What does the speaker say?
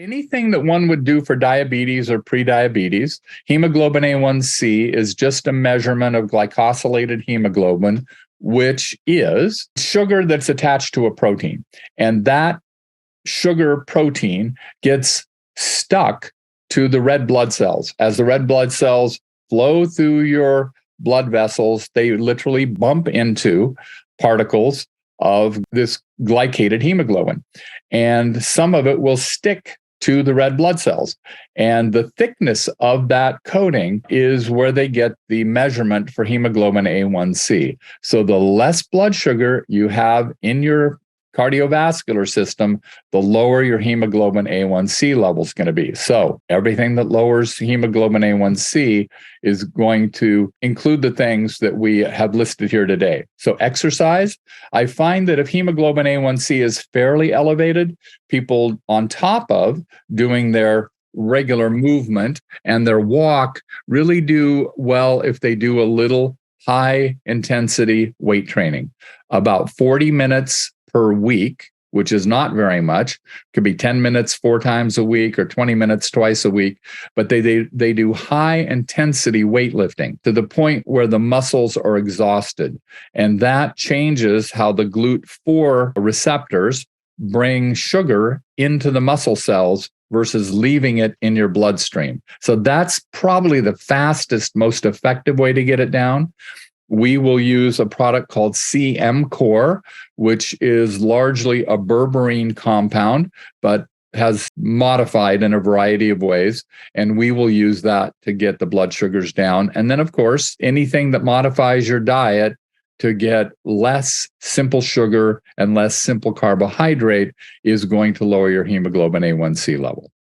Anything that one would do for diabetes or prediabetes, hemoglobin A1C is just a measurement of glycosylated hemoglobin, which is sugar that's attached to a protein. And that sugar protein gets stuck to the red blood cells. As the red blood cells flow through your blood vessels, they literally bump into particles of this glycated hemoglobin. And some of it will stick to the red blood cells. And the thickness of that coating is where they get the measurement for hemoglobin A1C. So the less blood sugar you have in your cardiovascular system, the lower your hemoglobin A1C level is going to be. So everything that lowers hemoglobin A1C is going to include the things that we have listed here today. So exercise, I find that if hemoglobin A1C is fairly elevated, people on top of doing their regular movement and their walk really do well if they do a little high intensity weight training, about 40 minutes per week, which is not very much. Could be 10 minutes 4 times a week or 20 minutes twice a week, but they do high intensity weightlifting to the point where the muscles are exhausted. And that changes how the GLUT4 receptors bring sugar into the muscle cells versus leaving it in your bloodstream. So that's probably the fastest, most effective way to get it down. We will use a product called CM Core, which is largely a berberine compound, but has modified in a variety of ways. And we will use that to get the blood sugars down. And then, of course, anything that modifies your diet to get less simple sugar and less simple carbohydrate is going to lower your hemoglobin A1C level.